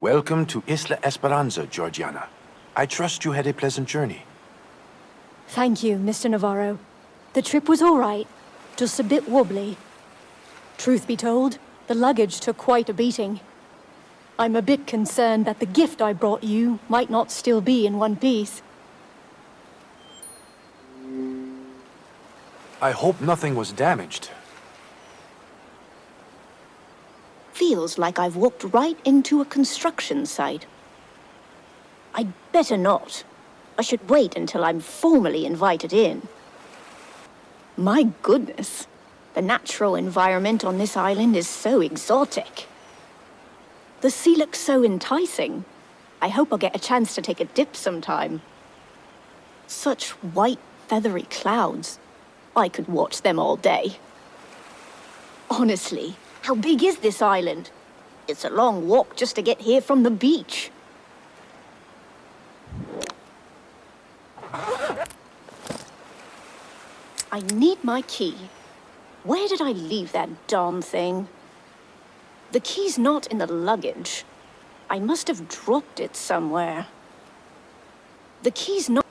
Welcome to Isla Esperanza, Georgiana. I trust you had a pleasant journey. Thank you, Mr. Navarro. The trip was all right, just a bit wobbly. Truth be told, the luggage took quite a beating. I'm a bit concerned that the gift I brought you might not still be in one piece. I hope nothing was damaged. Feels like I've walked right into a construction site. I'd better not. I should wait until I'm formally invited in. My goodness, the natural environment on this island is so exotic. The sea looks so enticing. I hope I'll get a chance to take a dip sometime. Such white, feathery clouds. I could watch them all day. Honestly, how big is this island? It's a long walk just to get here from the beach. I need my key. Where did I leave that darn thing? The key's not in the luggage. I must have dropped it somewhere. The key's not...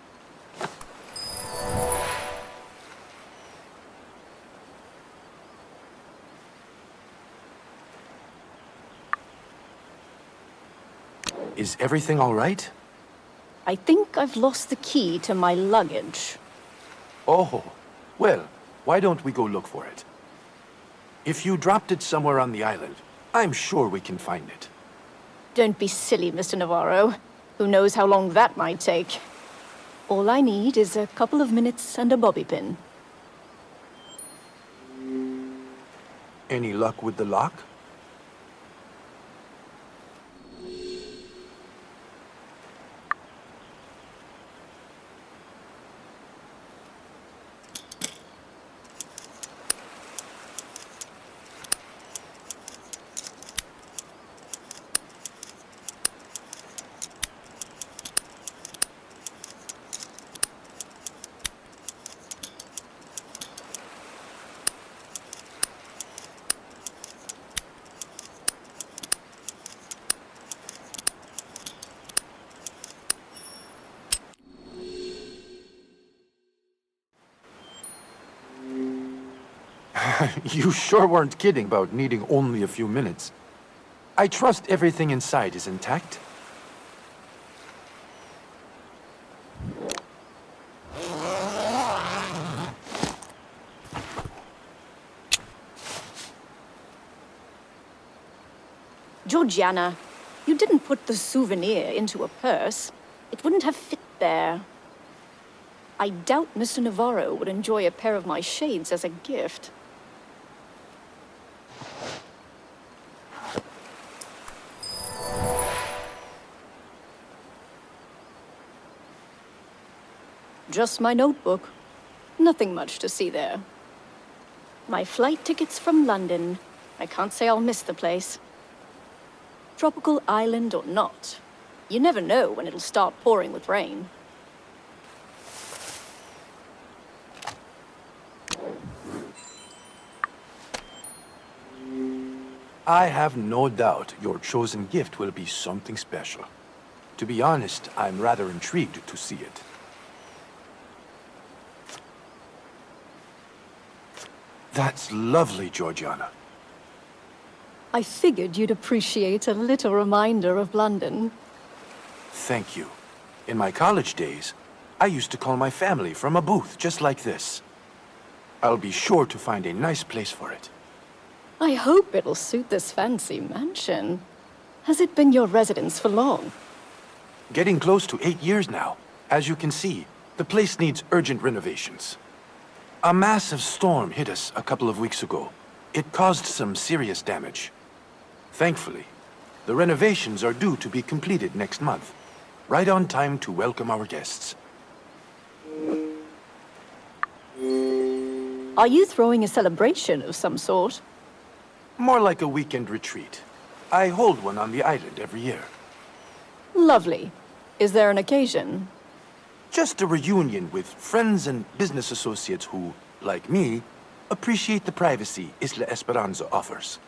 Is everything all right? I think I've lost the key to my luggage. Oh, well, why don't we go look for it? If you dropped it somewhere on the island, I'm sure we can find it. Don't be silly, Mr. Navarro. Who knows how long that might take? All I need is a couple of minutes and a bobby pin. Any luck with the lock? You sure weren't kidding about needing only a few minutes. I trust everything inside is intact. Georgiana, you didn't put the souvenir into a purse. It wouldn't have fit there. I doubt Mr. Navarro would enjoy a pair of my shades as a gift. Just my notebook. Nothing much to see there. My flight tickets from London. I can't say I'll miss the place. Tropical island or not, you never know when it'll start pouring with rain. I have no doubt your chosen gift will be something special. To be honest, I'm rather intrigued to see it. That's lovely, Georgiana. I figured you'd appreciate a little reminder of London. Thank you. In my college days, I used to call my family from a booth just like this. I'll be sure to find a nice place for it. I hope it'll suit this fancy mansion. Has it been your residence for long? Getting close to 8 years now. As you can see, the place needs urgent renovations. A massive storm hit us a couple of weeks ago. It caused some serious damage. Thankfully, the renovations are due to be completed next month, right on time to welcome our guests. Are you throwing a celebration of some sort? More like a weekend retreat. I hold one on the island every year. Lovely. Is there an occasion? Just a reunion with friends and business associates who, like me, appreciate the privacy Isla Esperanza offers.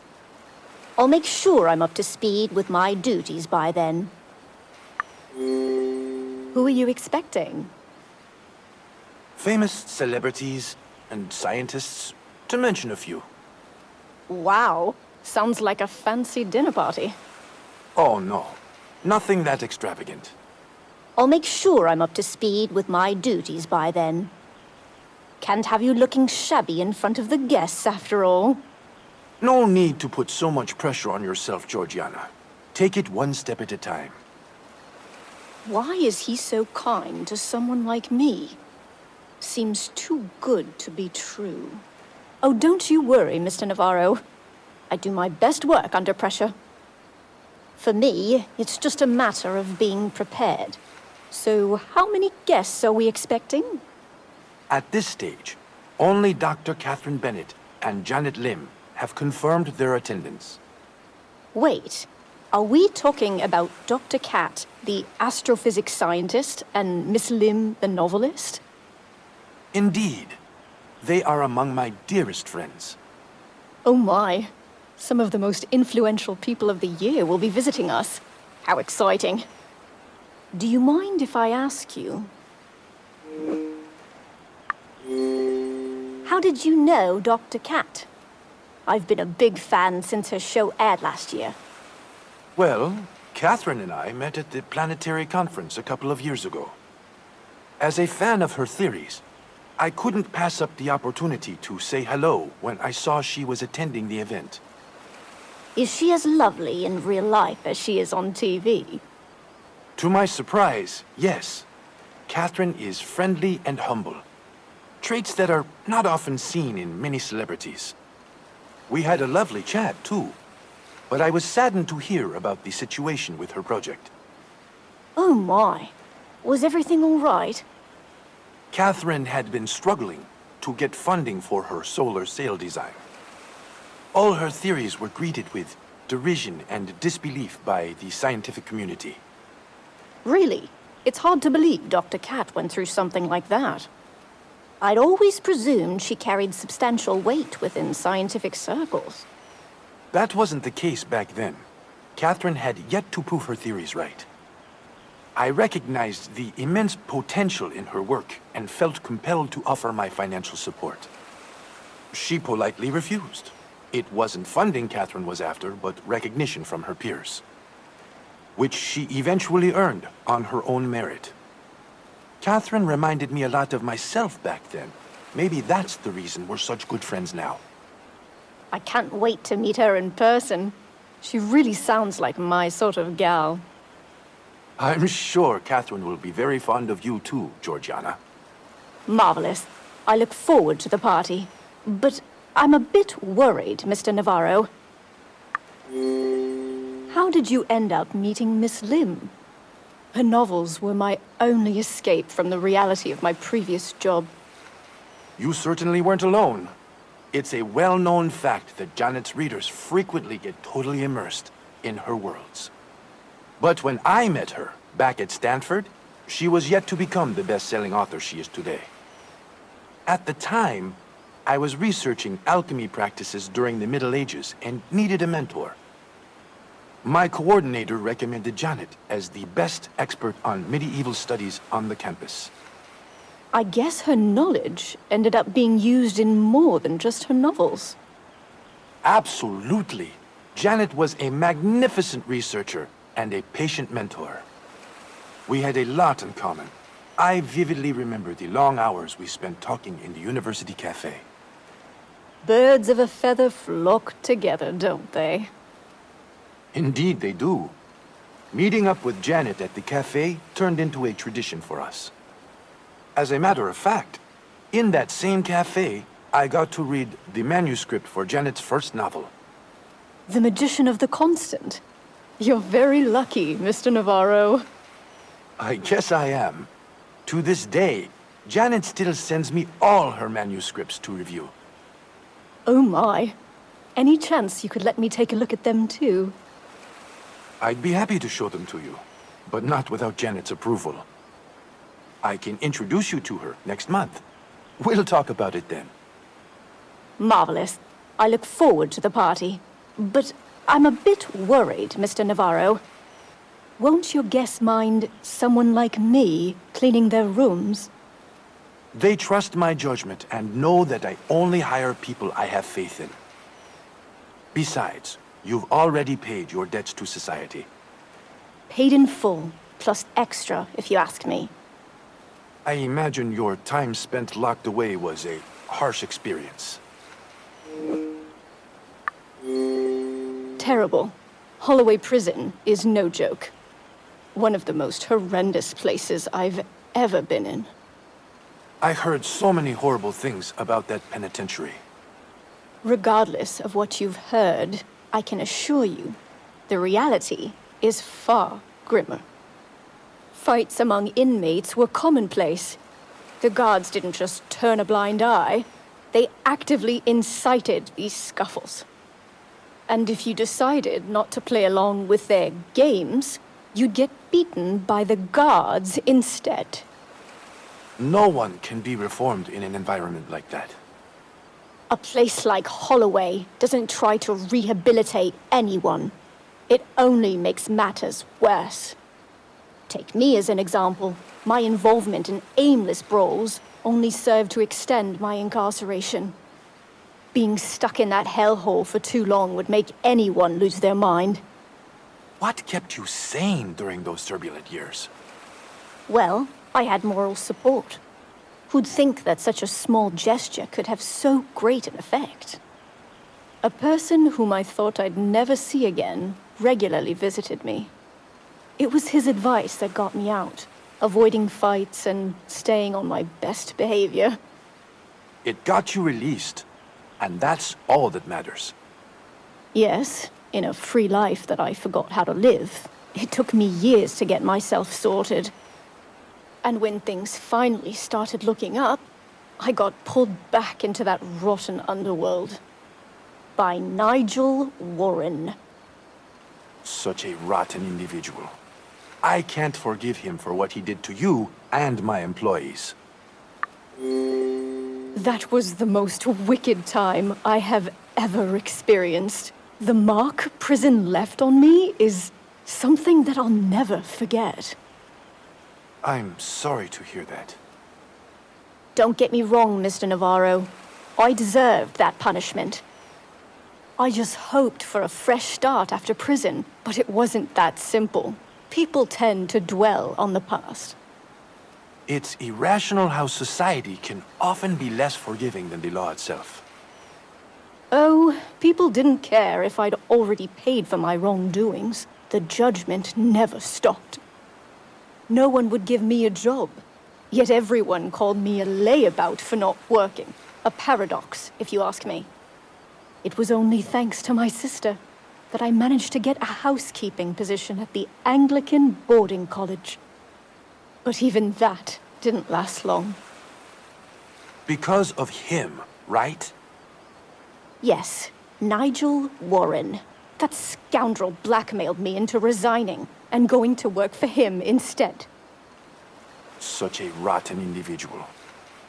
I'll make sure I'm up to speed with my duties by then. Who are you expecting? Famous celebrities and scientists, to mention a few. Wow, sounds like a fancy dinner party. Oh no, nothing that extravagant. I'll make sure I'm up to speed with my duties by then. Can't have you looking shabby in front of the guests, after all. No need to put so much pressure on yourself, Georgiana. Take it one step at a time. Why is he so kind to someone like me? Seems too good to be true. Oh, don't you worry, Mr. Navarro. I do my best work under pressure. For me, it's just a matter of being prepared. So, how many guests are we expecting? At this stage, only Dr. Catherine Bennett and Janet Lim have confirmed their attendance. Wait, are we talking about Dr. Cat, the astrophysics scientist, and Miss Lim, the novelist? Indeed. They are among my dearest friends. Oh my. Some of the most influential people of the year will be visiting us. How exciting. Do you mind if I ask you? How did you know Dr. Cat? I've been a big fan since her show aired last year. Well, Catherine and I met at the planetary conference a couple of years ago. As a fan of her theories, I couldn't pass up the opportunity to say hello when I saw she was attending the event. Is she as lovely in real life as she is on TV? To my surprise, yes. Catherine is friendly and humble. Traits that are not often seen in many celebrities. We had a lovely chat, too. But I was saddened to hear about the situation with her project. Oh my. Was everything all right? Catherine had been struggling to get funding for her solar sail design. All her theories were greeted with derision and disbelief by the scientific community. Really? It's hard to believe Dr. Cat went through something like that. I'd always presumed she carried substantial weight within scientific circles. That wasn't the case back then. Catherine had yet to prove her theories right. I recognized the immense potential in her work and felt compelled to offer my financial support. She politely refused. It wasn't funding Catherine was after, but recognition from her peers, which she eventually earned on her own merit. Catherine reminded me a lot of myself back then. Maybe that's the reason we're such good friends now. I can't wait to meet her in person. She really sounds like my sort of gal. I'm sure Catherine will be very fond of you too, Georgiana. Marvelous. I look forward to the party. But I'm a bit worried, Mr. Navarro. How did you end up meeting Miss Lim? Her novels were my only escape from the reality of my previous job. You certainly weren't alone. It's a well-known fact that Janet's readers frequently get totally immersed in her worlds. But when I met her back at Stanford, she was yet to become the best-selling author she is today. At the time, I was researching alchemy practices during the Middle Ages and needed a mentor. My coordinator recommended Janet as the best expert on medieval studies on the campus. I guess her knowledge ended up being used in more than just her novels. Absolutely. Janet was a magnificent researcher and a patient mentor. We had a lot in common. I vividly remember the long hours we spent talking in the university cafe. Birds of a feather flock together, don't they? Indeed, they do. Meeting up with Janet at the cafe turned into a tradition for us. As a matter of fact, in that same cafe, I got to read the manuscript for Janet's first novel. The Magician of the Constant. You're very lucky, Mr. Navarro. I guess I am. To this day, Janet still sends me all her manuscripts to review. Oh my. Any chance you could let me take a look at them too? I'd be happy to show them to you, but not without Janet's approval. I can introduce you to her next month. We'll talk about it then. Marvelous. I look forward to the party. But I'm a bit worried, Mr. Navarro. Won't your guests mind someone like me cleaning their rooms? They trust my judgment and know that I only hire people I have faith in. Besides, you've already paid your debts to society. Paid in full, plus extra, if you ask me. I imagine your time spent locked away was a harsh experience. Terrible. Holloway Prison is no joke. One of the most horrendous places I've ever been in. I heard so many horrible things about that penitentiary. Regardless of what you've heard, I can assure you, the reality is far grimmer. Fights among inmates were commonplace. The guards didn't just turn a blind eye, they actively incited these scuffles. And if you decided not to play along with their games, you'd get beaten by the guards instead. No one can be reformed in an environment like that. A place like Holloway doesn't try to rehabilitate anyone. It only makes matters worse. Take me as an example. My involvement in aimless brawls only served to extend my incarceration. Being stuck in that hellhole for too long would make anyone lose their mind. What kept you sane during those turbulent years? Well, I had moral support. Who'd think that such a small gesture could have so great an effect? A person whom I thought I'd never see again regularly visited me. It was his advice that got me out, avoiding fights and staying on my best behavior. It got you released, and that's all that matters. Yes, in a free life that I forgot how to live. It took me years to get myself sorted. And when things finally started looking up, I got pulled back into that rotten underworld. By Nigel Warren. Such a rotten individual. I can't forgive him for what he did to you and my employees. That was the most wicked time I have ever experienced. The mark prison left on me is something that I'll never forget. I'm sorry to hear that. Don't get me wrong, Mr. Navarro. I deserved that punishment. I just hoped for a fresh start after prison, but it wasn't that simple. People tend to dwell on the past. It's irrational how society can often be less forgiving than the law itself. Oh, people didn't care if I'd already paid for my wrongdoings. The judgment never stopped. No one would give me a job, yet everyone called me a layabout for not working. A paradox, if you ask me. It was only thanks to my sister that I managed to get a housekeeping position at the Anglican boarding college. But even that didn't last long. Because of him, right? Yes, Nigel Warren. That scoundrel blackmailed me into resigning and going to work for him instead. Such a rotten individual.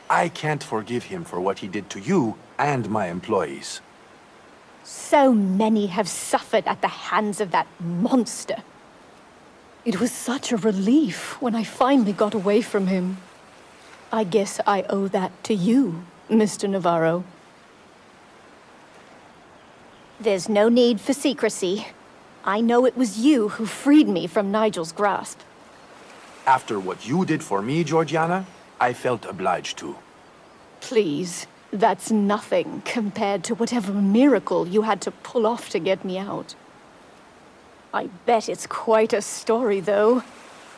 I can't forgive him for what he did to you and my employees. So many have suffered at the hands of that monster. It was such a relief when I finally got away from him. I guess I owe that to you, Mr. Navarro. There's no need for secrecy. I know it was you who freed me from Nigel's grasp. After what you did for me, Georgiana, I felt obliged to. Please, that's nothing compared to whatever miracle you had to pull off to get me out. I bet it's quite a story, though.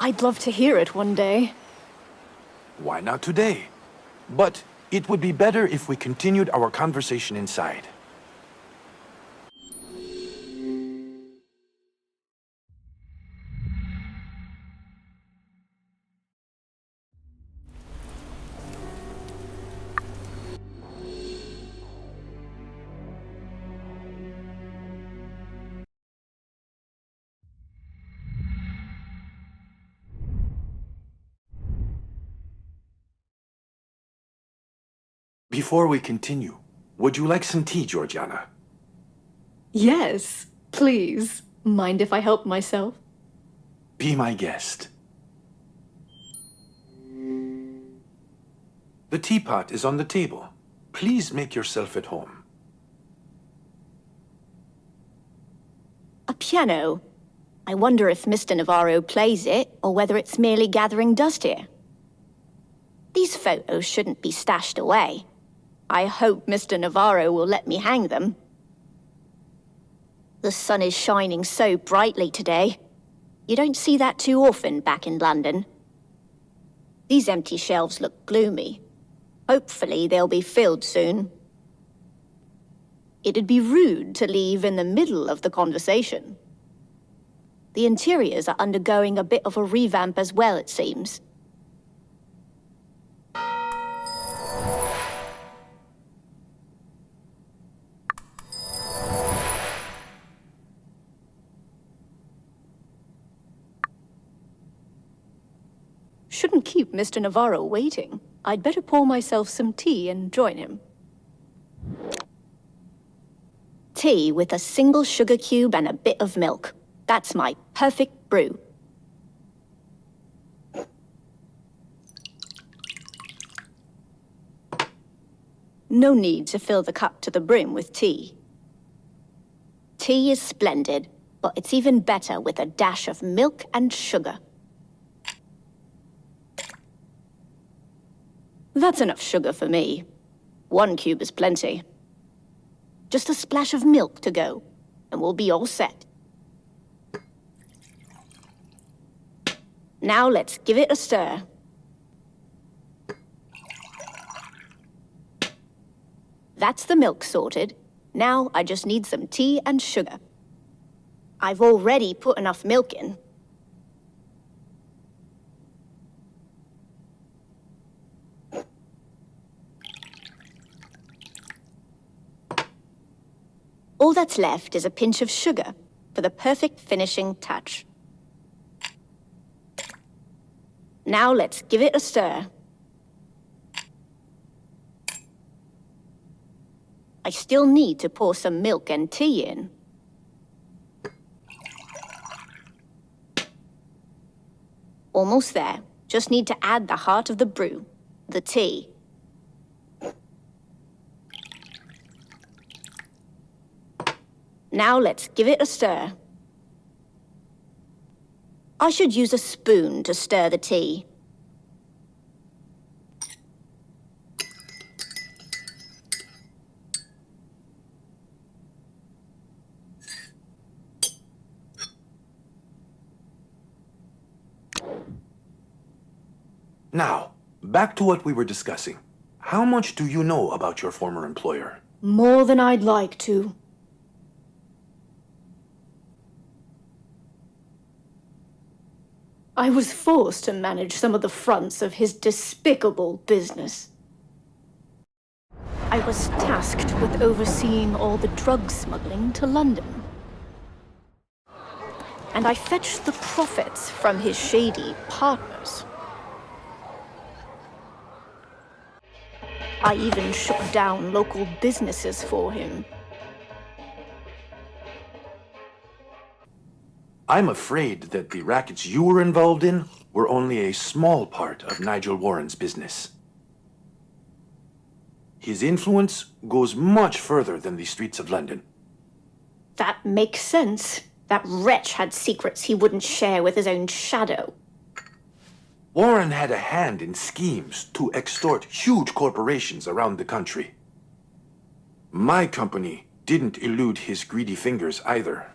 I'd love to hear it one day. Why not today? But it would be better if we continued our conversation inside. Before we continue, would you like some tea, Georgiana? Yes, Please, mind if I help myself? Be my guest. The teapot is on the table. Please make yourself at home. A piano. I wonder if Mr. Navarro plays it, or whether it's merely gathering dust here. These photos shouldn't be stashed away. I hope Mr. Navarro will let me hang them. The sun is shining so brightly today. You don't see that too often back in London. These empty shelves look gloomy. Hopefully they'll be filled soon. It'd be rude to leave in the middle of the conversation. The interiors are undergoing a bit of a revamp as well, it seems. Shouldn't keep Mr. Navarro waiting. I'd better pour myself some tea and join him. Tea with a single sugar cube and a bit of milk. That's my perfect brew. No need to fill the cup to the brim with tea. Tea is splendid, but it's even better with a dash of milk and sugar. That's enough sugar for me. 1 cube is plenty. Just a splash of milk to go, and we'll be all set. Now let's give it a stir. That's the milk sorted. Now I just need some tea and sugar. I've already put enough milk in. All that's left is a pinch of sugar for the perfect finishing touch. Now let's give it a stir. I still need to pour some milk and tea in. Almost there. Just need to add the heart of the brew, the tea. Now let's give it a stir. I should use a spoon to stir the tea. Now, back to what we were discussing. How much do you know about your former employer? More than I'd like to. I was forced to manage some of the fronts of his despicable business. I was tasked with overseeing all the drug smuggling to London. And I fetched the profits from his shady partners. I even shut down local businesses for him. I'm afraid that the rackets you were involved in were only a small part of Nigel Warren's business. His influence goes much further than the streets of London. That makes sense. That wretch had secrets he wouldn't share with his own shadow. Warren had a hand in schemes to extort huge corporations around the country. My company didn't elude his greedy fingers either.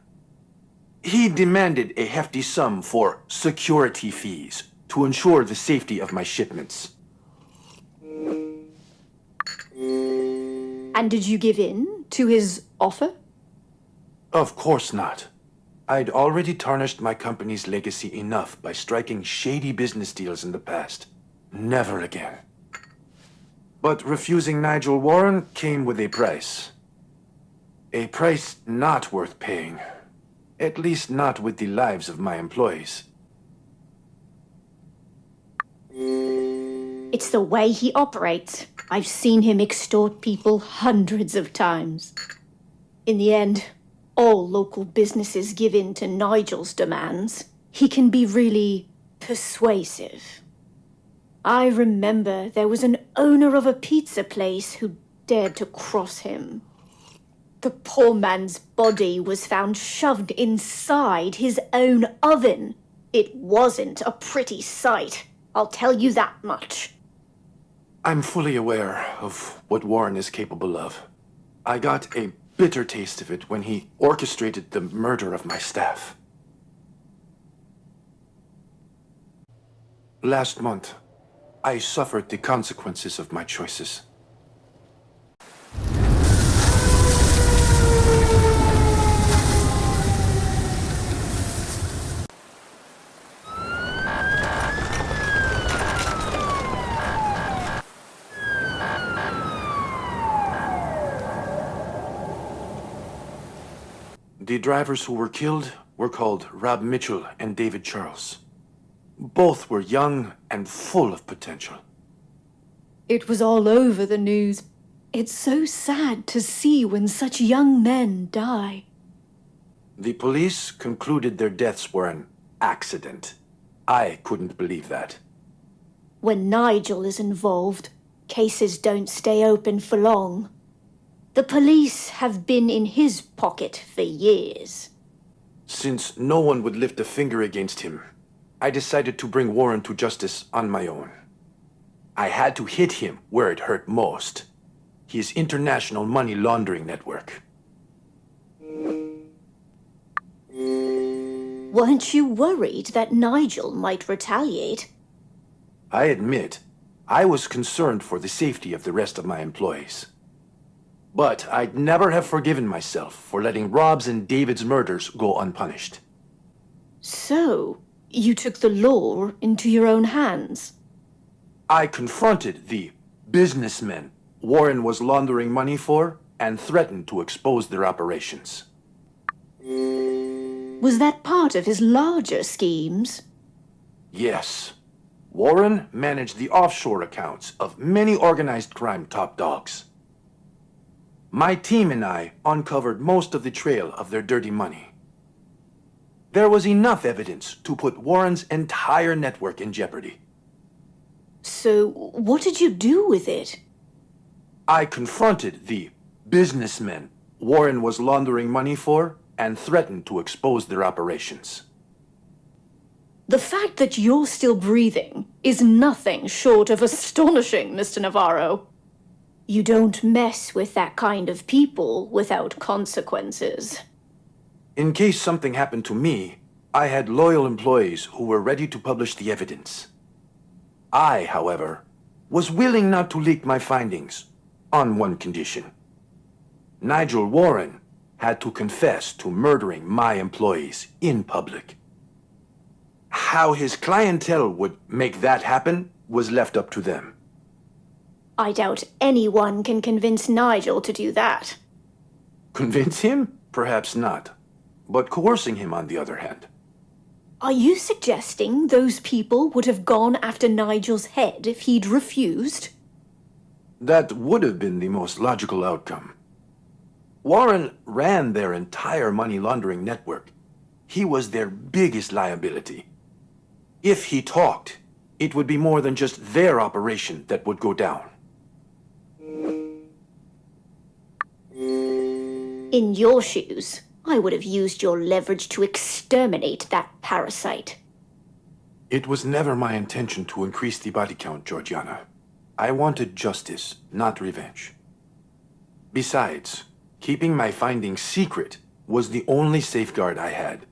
He demanded a hefty sum for security fees to ensure the safety of my shipments. And did you give in to his offer? Of course not. I'd already tarnished my company's legacy enough by striking shady business deals in the past. Never again. But refusing Nigel Warren came with a price. A price not worth paying. At least not with the lives of my employees. It's the way he operates. I've seen him extort people hundreds of times. In the end, all local businesses give in to Nigel's demands. He can be really persuasive. I remember there was an owner of a pizza place who dared to cross him. The poor man's body was found shoved inside his own oven. It wasn't a pretty sight, I'll tell you that much. I'm fully aware of what Warren is capable of. I got a bitter taste of it when he orchestrated the murder of my staff. Last month, I suffered the consequences of my choices. The drivers who were killed were called Rob Mitchell and David Charles. Both were young and full of potential. It was all over the news. It's so sad to see when such young men die. The police concluded their deaths were an accident. I couldn't believe that. When Nigel is involved, cases don't stay open for long. The police have been in his pocket for years. Since no one would lift a finger against him, I decided to bring Warren to justice on my own. I had to hit him where it hurt most. His international money laundering network. Weren't you worried that Nigel might retaliate? I admit, I was concerned for the safety of the rest of my employees. But I'd never have forgiven myself for letting Rob's and David's murders go unpunished. So, you took the law into your own hands? I confronted the businessmen Warren was laundering money for and threatened to expose their operations. Was that part of his larger schemes? Yes. Warren managed the offshore accounts of many organized crime top dogs. My team and I uncovered most of the trail of their dirty money. There was enough evidence to put Warren's entire network in jeopardy. So, what did you do with it? I confronted the businessmen Warren was laundering money for and threatened to expose their operations. The fact that you're still breathing is nothing short of astonishing, Mr. Navarro. You don't mess with that kind of people without consequences. In case something happened to me, I had loyal employees who were ready to publish the evidence. I, however, was willing not to leak my findings on one condition. Nigel Warren had to confess to murdering my employees in public. How his clientele would make that happen was left up to them. I doubt anyone can convince Nigel to do that. Convince him? Perhaps not. But coercing him, on the other hand. Are you suggesting those people would have gone after Nigel's head if he'd refused? That would have been the most logical outcome. Warren ran their entire money laundering network. He was their biggest liability. If he talked, it would be more than just their operation that would go down. In your shoes, I would have used your leverage to exterminate that parasite. It was never my intention to increase the body count, Georgiana. I wanted justice, not revenge. Besides, keeping my findings secret was the only safeguard I had.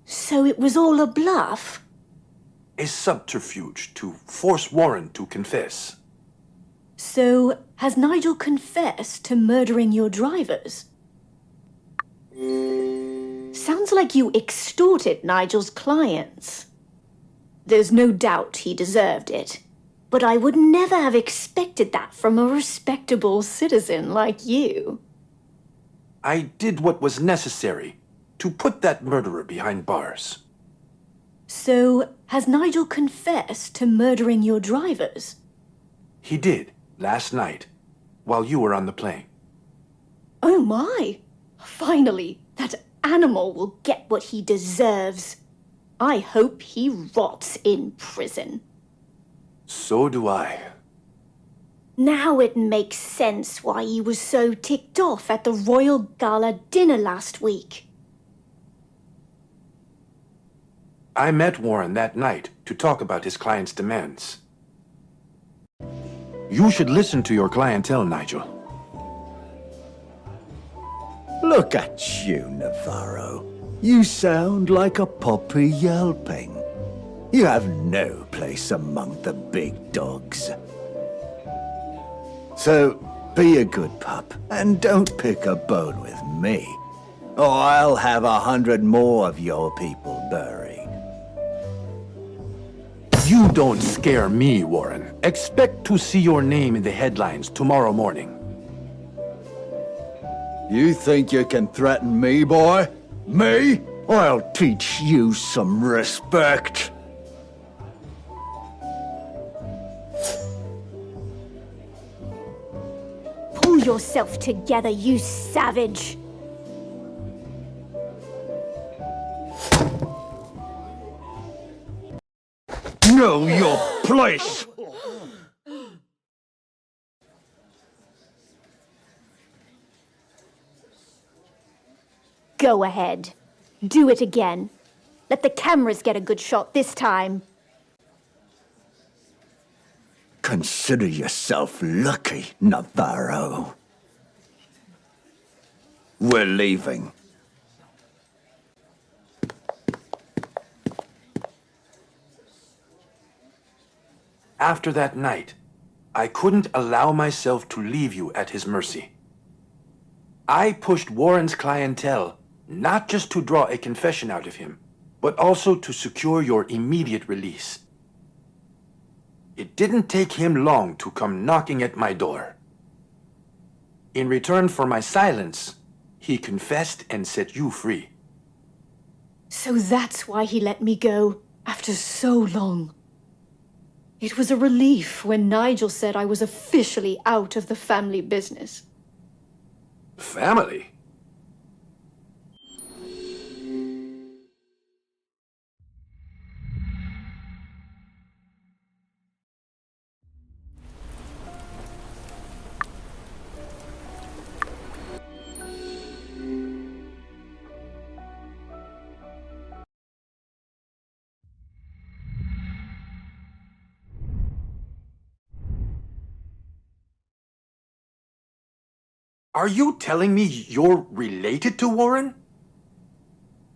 So it was all a bluff? A subterfuge to force Warren to confess. So, has Nigel confessed to murdering your drivers? Sounds like you extorted Nigel's clients. There's no doubt he deserved it. But I would never have expected that from a respectable citizen like you. I did what was necessary to put that murderer behind bars. So, has Nigel confessed to murdering your drivers? He did, last night, while you were on the plane. Oh my! Finally, that animal will get what he deserves. I hope he rots in prison. So do I. Now it makes sense why he was so ticked off at the royal gala dinner last week. I met Warren that night to talk about his client's demands. You should listen to your clientele, Nigel. Look at you, Navarro. You sound like a puppy yelping. You have no place among the big dogs. So, be a good pup, and don't pick a bone with me, or I'll have 100 more of your people buried. You don't scare me, Warren. Expect to see your name in the headlines tomorrow morning. You think you can threaten me, boy? Me? I'll teach you some respect. Pull yourself together, you savage! Know your place! Go ahead. Do it again. Let the cameras get a good shot this time. Consider yourself lucky, Navarro. We're leaving. After that night, I couldn't allow myself to leave you at his mercy. I pushed Warren's clientele not just to draw a confession out of him, but also to secure your immediate release. It didn't take him long to come knocking at my door. In return for my silence, he confessed and set you free. So that's why he let me go after so long. It was a relief when Nigel said I was officially out of the family business. Family? Are you telling me you're related to Warren?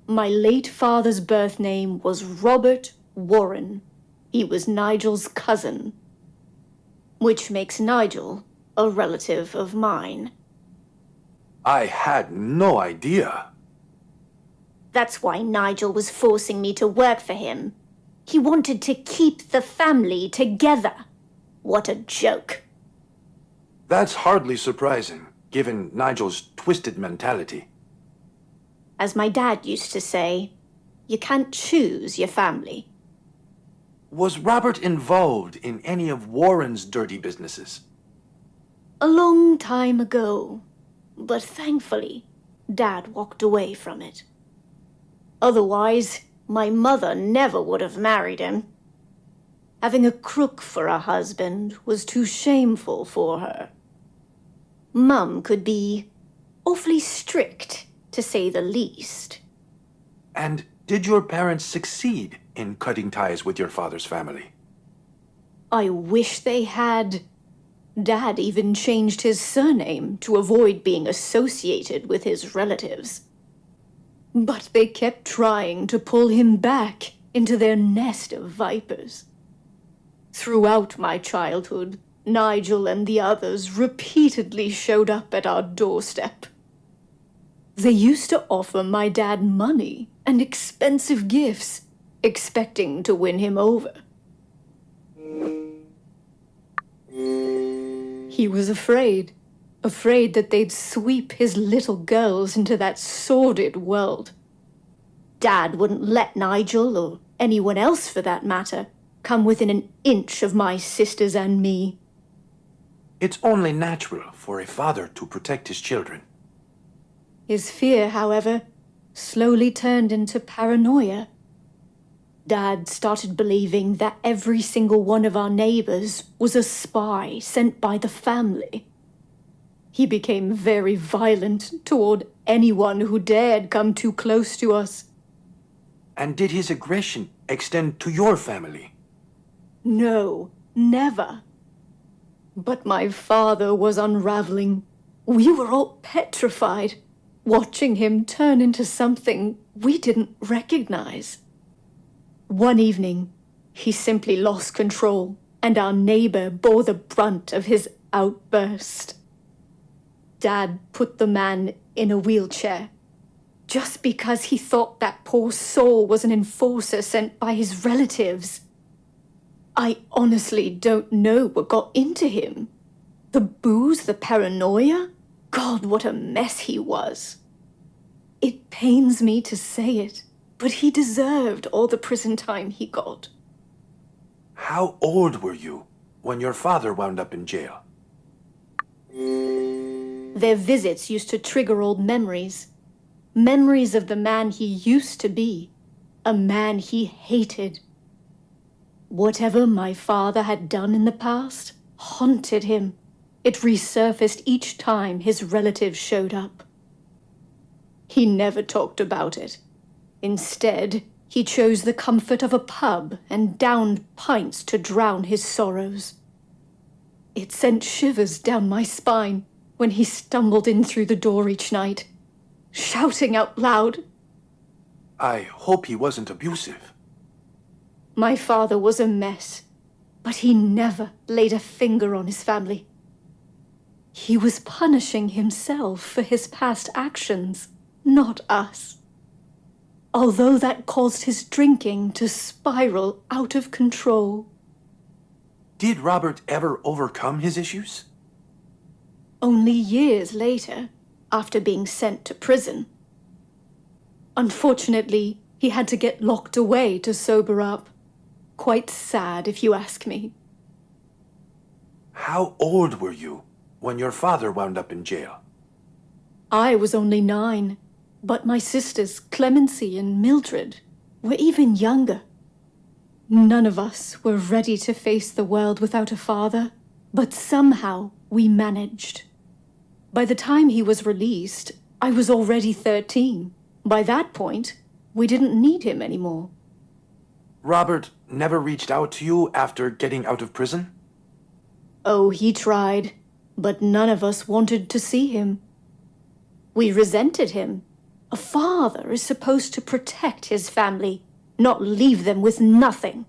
My late father's birth name was Robert Warren. He was Nigel's cousin, which makes Nigel a relative of mine. I had no idea. That's why Nigel was forcing me to work for him. He wanted to keep the family together. What a joke. That's hardly surprising, given Nigel's twisted mentality. As my dad used to say, you can't choose your family. Was Robert involved in any of Warren's dirty businesses? A long time ago, but thankfully, Dad walked away from it. Otherwise, my mother never would have married him. Having a crook for a husband was too shameful for her. Mum could be awfully strict, to say the least. And did your parents succeed in cutting ties with your father's family? I wish they had. Dad even changed his surname to avoid being associated with his relatives. But they kept trying to pull him back into their nest of vipers. Throughout my childhood, Nigel and the others repeatedly showed up at our doorstep. They used to offer my dad money and expensive gifts, expecting to win him over. He was afraid that they'd sweep his little girls into that sordid world. Dad wouldn't let Nigel, or anyone else for that matter, come within an inch of my sisters and me. It's only natural for a father to protect his children. His fear, however, slowly turned into paranoia. Dad started believing that every single one of our neighbors was a spy sent by the family. He became very violent toward anyone who dared come too close to us. And did his aggression extend to your family? No, never. But my father was unraveling. We were all petrified, watching him turn into something we didn't recognize. One evening, he simply lost control, and our neighbor bore the brunt of his outburst. Dad put the man in a wheelchair, just because he thought that poor soul was an enforcer sent by his relatives. I honestly don't know what got into him. The booze, the paranoia? God, what a mess he was. It pains me to say it, but he deserved all the prison time he got. How old were you when your father wound up in jail? Their visits used to trigger old memories. Memories of the man he used to be. A man he hated. Whatever my father had done in the past haunted him. It resurfaced each time his relatives showed up. He never talked about it. Instead, he chose the comfort of a pub and downed pints to drown his sorrows. It sent shivers down my spine when he stumbled in through the door each night, shouting out loud. I hope he wasn't abusive. My father was a mess, but he never laid a finger on his family. He was punishing himself for his past actions, not us. Although that caused his drinking to spiral out of control. Did Robert ever overcome his issues? Only years later, after being sent to prison. Unfortunately, he had to get locked away to sober up. Quite sad, if you ask me. How old were you when your father wound up in jail? I was only 9, but my sisters, Clemency and Mildred, were even younger. None of us were ready to face the world without a father, but somehow we managed. By the time he was released, I was already 13. By that point, we didn't need him anymore. Robert never reached out to you after getting out of prison? Oh, he tried, but none of us wanted to see him. We resented him. A father is supposed to protect his family, not leave them with nothing.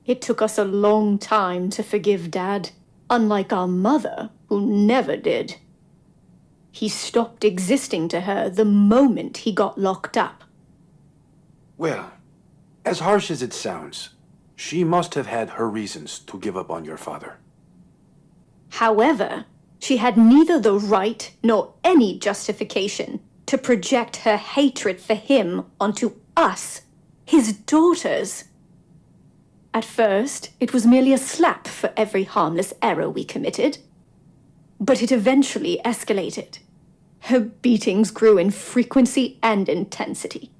It took us a long time to forgive Dad, unlike our mother, who never did. He stopped existing to her the moment he got locked up. Well, as harsh as it sounds, she must have had her reasons to give up on your father. However, she had neither the right nor any justification to project her hatred for him onto us, his daughters. At first, it was merely a slap for every harmless error we committed. But it eventually escalated. Her beatings grew in frequency and intensity.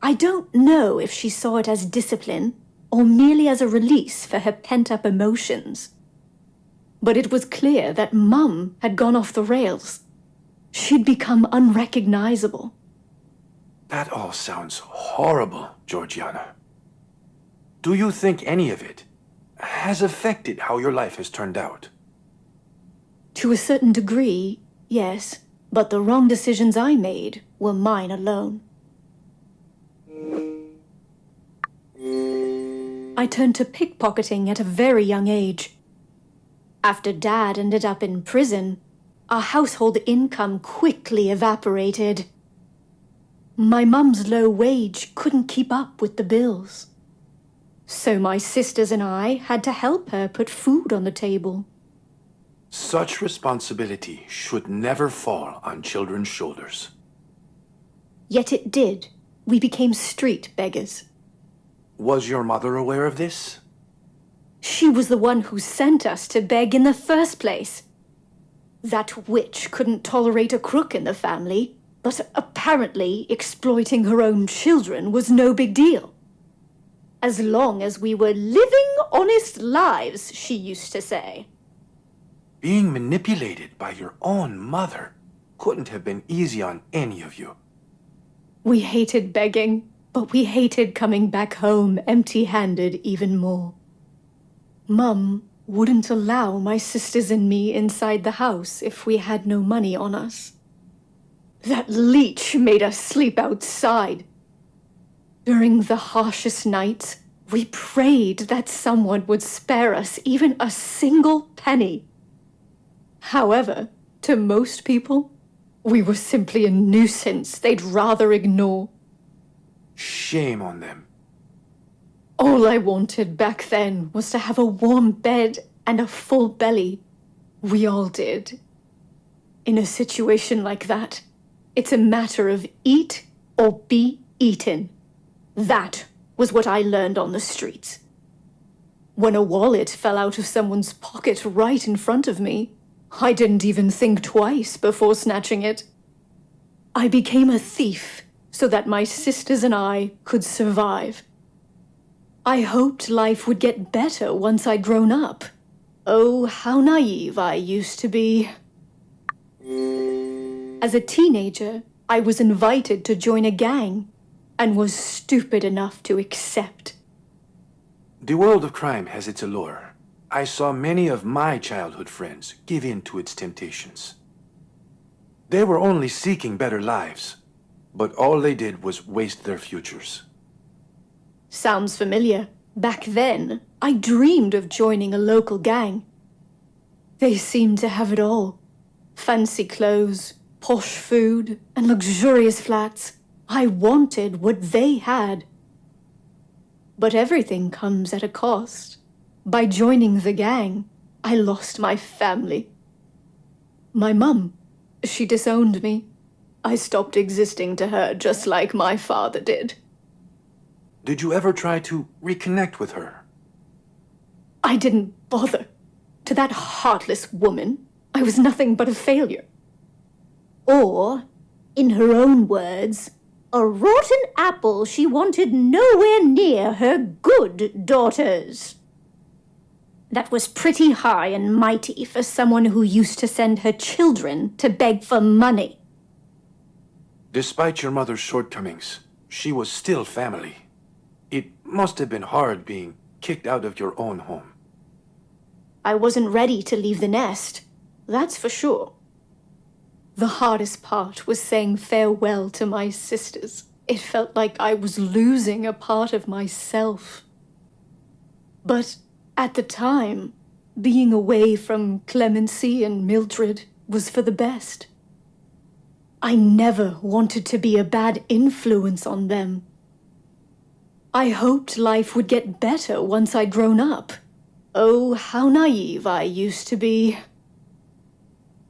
I don't know if she saw it as discipline or merely as a release for her pent-up emotions. But it was clear that Mum had gone off the rails. She'd become unrecognizable. That all sounds horrible, Georgiana. Do you think any of it has affected how your life has turned out? To a certain degree, yes, but the wrong decisions I made were mine alone. I turned to pickpocketing at a very young age. After Dad ended up in prison, our household income quickly evaporated. My mum's low wage couldn't keep up with the bills. So my sisters and I had to help her put food on the table. Such responsibility should never fall on children's shoulders. Yet it did. We became street beggars. Was your mother aware of this? She was the one who sent us to beg in the first place. That witch couldn't tolerate a crook in the family, but apparently exploiting her own children was no big deal. As long as we were living honest lives, she used to say. Being manipulated by your own mother couldn't have been easy on any of you. We hated begging, but we hated coming back home empty-handed even more. Mum wouldn't allow my sisters and me inside the house if we had no money on us. That leech made us sleep outside. During the harshest nights, we prayed that someone would spare us even a single penny. However, to most people, we were simply a nuisance they'd rather ignore. Shame on them. All I wanted back then was to have a warm bed and a full belly. We all did. In a situation like that, it's a matter of eat or be eaten. That was what I learned on the streets. When a wallet fell out of someone's pocket right in front of me, I didn't even think twice before snatching it. I became a thief so that my sisters and I could survive. I hoped life would get better once I'd grown up. Oh, how naive I used to be. As a teenager, I was invited to join a gang and was stupid enough to accept. The world of crime has its allure. I saw many of my childhood friends give in to its temptations. They were only seeking better lives, but all they did was waste their futures. Sounds familiar. Back then, I dreamed of joining a local gang. They seemed to have it all. Fancy clothes, posh food, and luxurious flats. I wanted what they had. But everything comes at a cost. By joining the gang, I lost my family. My mum, she disowned me. I stopped existing to her just like my father did. Did you ever try to reconnect with her? I didn't bother. To that heartless woman, I was nothing but a failure. Or, in her own words, a rotten apple she wanted nowhere near her good daughters. That was pretty high and mighty for someone who used to send her children to beg for money. Despite your mother's shortcomings, she was still family. It must have been hard being kicked out of your own home. I wasn't ready to leave the nest, that's for sure. The hardest part was saying farewell to my sisters. It felt like I was losing a part of myself. But at the time, being away from Clemency and Mildred was for the best. I never wanted to be a bad influence on them. I hoped life would get better once I'd grown up. Oh, how naive I used to be.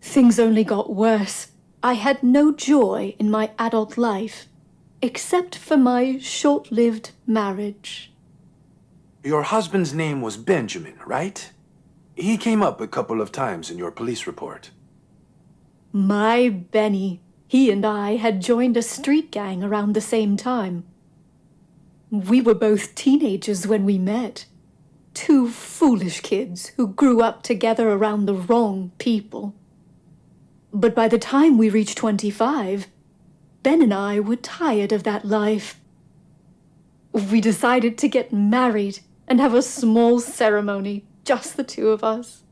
Things only got worse. I had no joy in my adult life, except for my short-lived marriage. Your husband's name was Benjamin, right? He came up a couple of times in your police report. My Benny. He and I had joined a street gang around the same time. We were both teenagers when we met. Two foolish kids who grew up together around the wrong people. But by the time we reached 25, Ben and I were tired of that life. We decided to get married and have a small ceremony, just the two of us.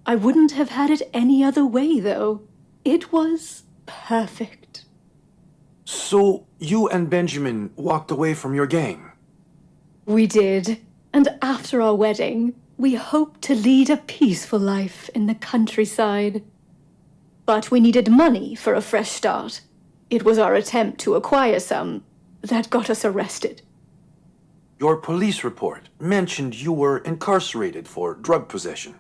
I wouldn't have had it any other way, though. It was perfect. So, you and Benjamin walked away from your gang? We did, and after our wedding, we hoped to lead a peaceful life in the countryside. But we needed money for a fresh start. It was our attempt to acquire some that got us arrested. Your police report mentioned you were incarcerated for drug possession.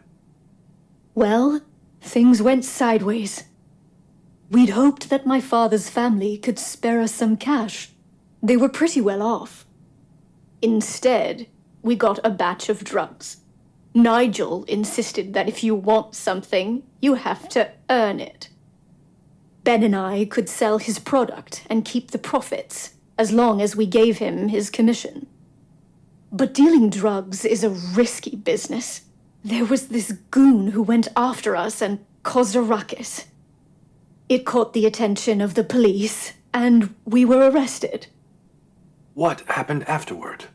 Well, things went sideways. We'd hoped that my father's family could spare us some cash. They were pretty well off. Instead, we got a batch of drugs. Nigel insisted that if you want something, you have to earn it. Ben and I could sell his product and keep the profits, as long as we gave him his commission. But dealing drugs is a risky business. There was this goon who went after us and caused a ruckus. It caught the attention of the police, and we were arrested. What happened afterward?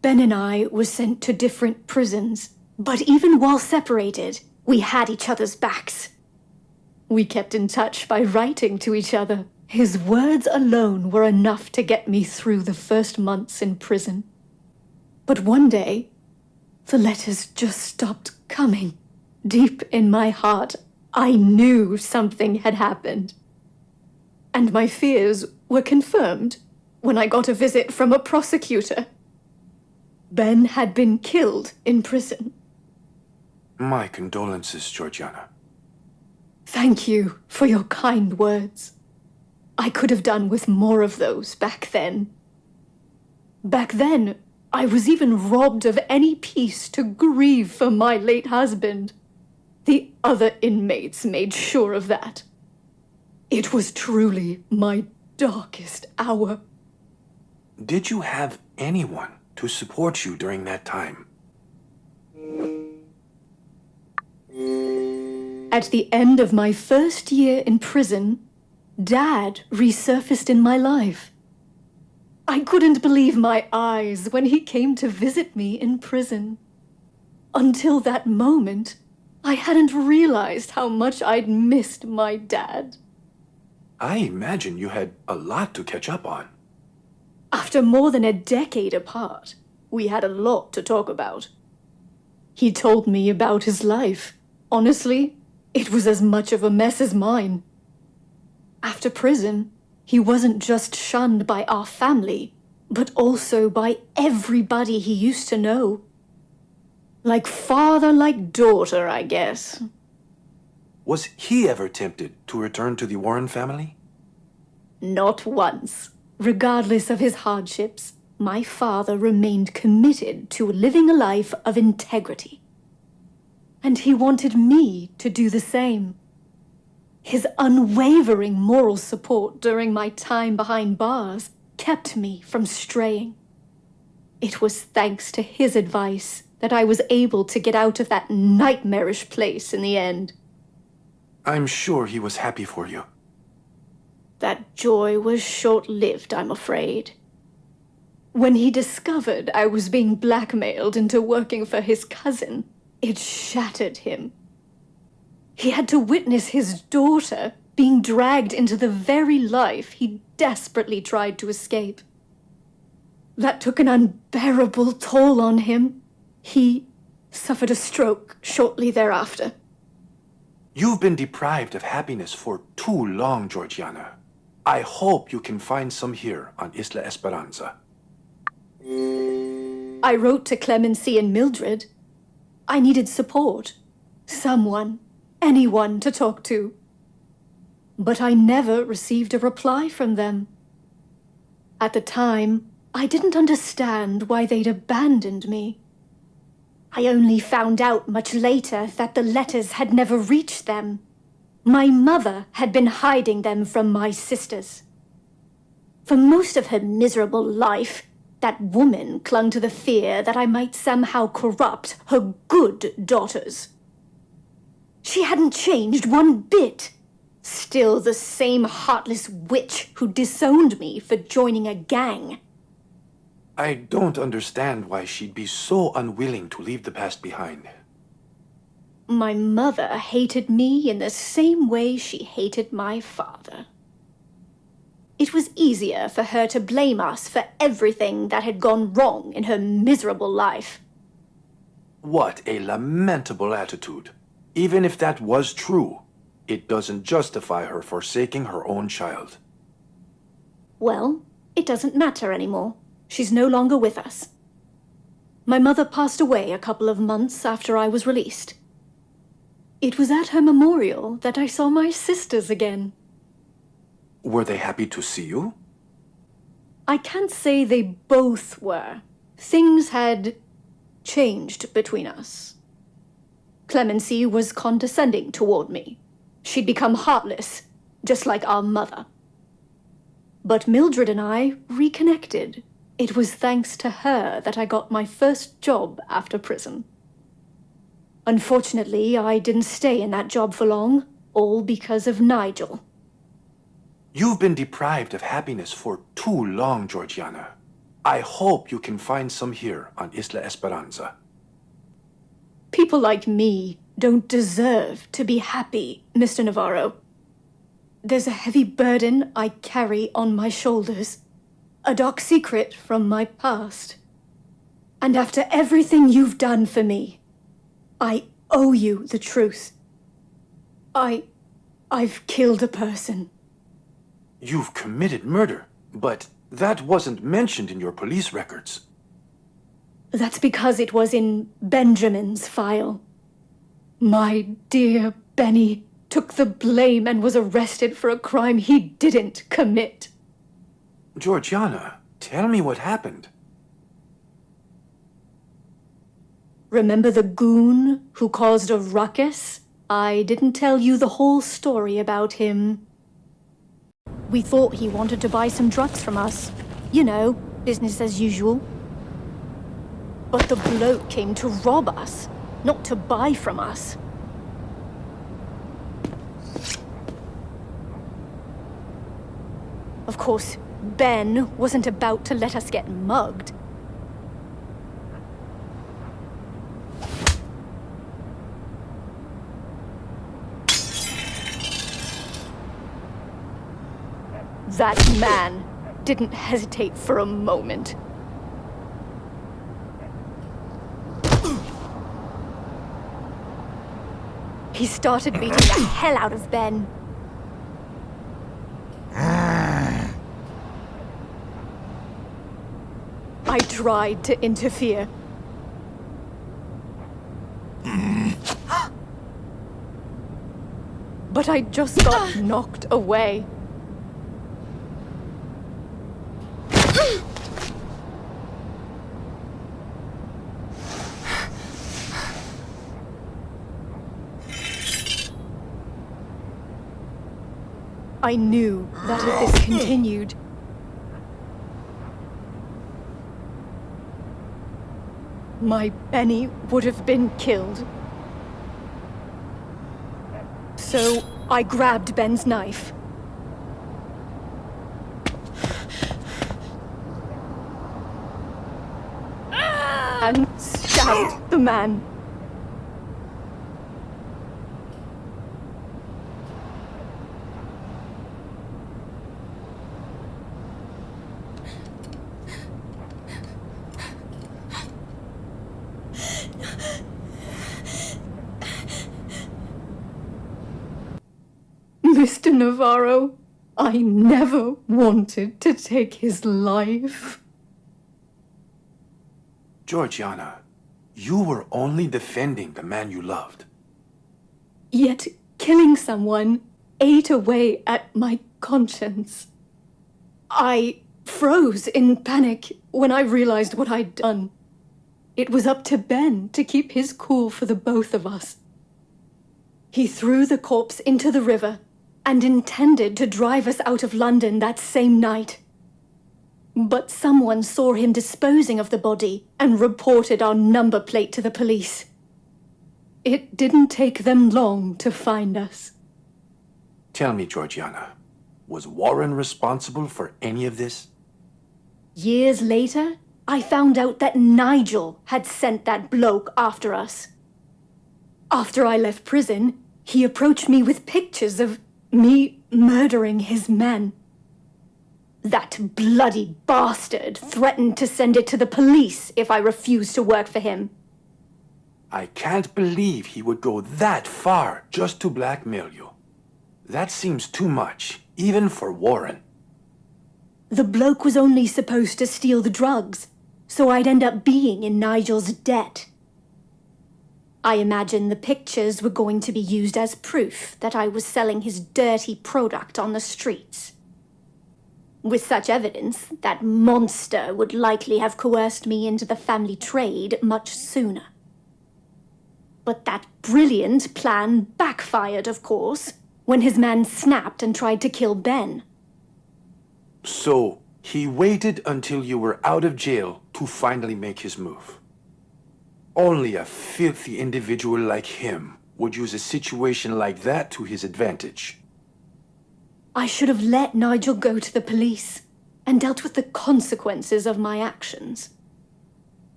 Ben and I were sent to different prisons, but even while separated, we had each other's backs. We kept in touch by writing to each other. His words alone were enough to get me through the first months in prison. But one day, the letters just stopped coming. Deep in my heart, I knew something had happened. And my fears were confirmed when I got a visit from a prosecutor. Ben had been killed in prison. My condolences, Georgiana. Thank you for your kind words. I could have done with more of those back then. Back then, I was even robbed of any peace to grieve for my late husband. The other inmates made sure of that. It was truly my darkest hour. Did you have anyone to support you during that time? At the end of my first year in prison, Dad resurfaced in my life. I couldn't believe my eyes when he came to visit me in prison. Until that moment, I hadn't realized how much I'd missed my dad. I imagine you had a lot to catch up on. After more than a decade apart, we had a lot to talk about. He told me about his life. Honestly, it was as much of a mess as mine. After prison, he wasn't just shunned by our family, but also by everybody he used to know. Like father, like daughter, I guess. Was he ever tempted to return to the Warren family? Not once. Regardless of his hardships, my father remained committed to living a life of integrity. And he wanted me to do the same. His unwavering moral support during my time behind bars kept me from straying. It was thanks to his advice that I was able to get out of that nightmarish place in the end. I'm sure he was happy for you. That joy was short-lived, I'm afraid. When he discovered I was being blackmailed into working for his cousin, it shattered him. He had to witness his daughter being dragged into the very life he desperately tried to escape. That took an unbearable toll on him. He suffered a stroke shortly thereafter. You've been deprived of happiness for too long, Georgiana. I hope you can find some here on Isla Esperanza. I wrote to Clemency and Mildred. I needed support. Someone, anyone to talk to. But I never received a reply from them. At the time, I didn't understand why they'd abandoned me. I only found out much later that the letters had never reached them. My mother had been hiding them from my sisters. For most of her miserable life, that woman clung to the fear that I might somehow corrupt her good daughters. She hadn't changed one bit. Still the same heartless witch who disowned me for joining a gang. I don't understand why she'd be so unwilling to leave the past behind. My mother hated me in the same way she hated my father. It was easier for her to blame us for everything that had gone wrong in her miserable life. What a lamentable attitude. Even if that was true, it doesn't justify her forsaking her own child. Well, it doesn't matter anymore. She's no longer with us. My mother passed away a couple of months after I was released. It was at her memorial that I saw my sisters again. Were they happy to see you? I can't say they both were. Things had changed between us. Clemency was condescending toward me. She'd become heartless, just like our mother. But Mildred and I reconnected. It was thanks to her that I got my first job after prison. Unfortunately, I didn't stay in that job for long, all because of Nigel. You've been deprived of happiness for too long, Georgiana. I hope you can find some here on Isla Esperanza. People like me don't deserve to be happy, Mr. Navarro. There's a heavy burden I carry on my shoulders, a dark secret from my past. And after everything you've done for me, I owe you the truth. I've killed a person. You've committed murder, but that wasn't mentioned in your police records. That's because it was in Benjamin's file. My dear Benny took the blame and was arrested for a crime he didn't commit. Georgiana, tell me what happened. Remember the goon who caused a ruckus? I didn't tell you the whole story about him. We thought he wanted to buy some drugs from us. You know, business as usual. But the bloke came to rob us, not to buy from us. Of course, Ben wasn't about to let us get mugged. That man didn't hesitate for a moment. He started beating the hell out of Ben. I tried to interfere. But I just got knocked away. I knew that if this continued, my Benny would have been killed. So I grabbed Ben's knife. And stabbed the man. Mr. Navarro, I never wanted to take his life. Georgiana, you were only defending the man you loved. Yet killing someone ate away at my conscience. I froze in panic when I realized what I'd done. It was up to Ben to keep his cool for the both of us. He threw the corpse into the river and intended to drive us out of London that same night. But someone saw him disposing of the body and reported our number plate to the police. It didn't take them long to find us. Tell me, Georgiana, was Warren responsible for any of this? Years later, I found out that Nigel had sent that bloke after us. After I left prison, he approached me with pictures of me murdering his men. That bloody bastard threatened to send it to the police if I refused to work for him. I can't believe he would go that far just to blackmail you. That seems too much, even for Warren. The bloke was only supposed to steal the drugs, so I'd end up being in Nigel's debt. I imagine the pictures were going to be used as proof that I was selling his dirty product on the streets. With such evidence, that monster would likely have coerced me into the family trade much sooner. But that brilliant plan backfired, of course, when his man snapped and tried to kill Ben. So, he waited until you were out of jail to finally make his move. Only a filthy individual like him would use a situation like that to his advantage. I should have let Nigel go to the police and dealt with the consequences of my actions.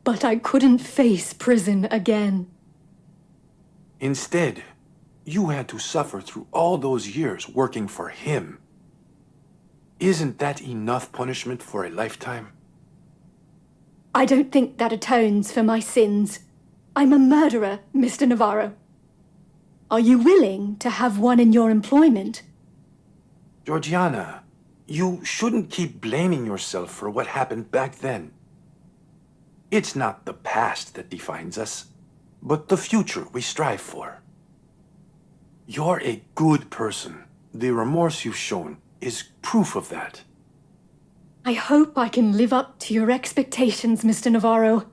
But I couldn't face prison again. Instead, you had to suffer through all those years working for him. Isn't that enough punishment for a lifetime? I don't think that atones for my sins. I'm a murderer, Mr. Navarro. Are you willing to have one in your employment? Georgiana, you shouldn't keep blaming yourself for what happened back then. It's not the past that defines us, but the future we strive for. You're a good person. The remorse you've shown is proof of that. I hope I can live up to your expectations, Mr. Navarro.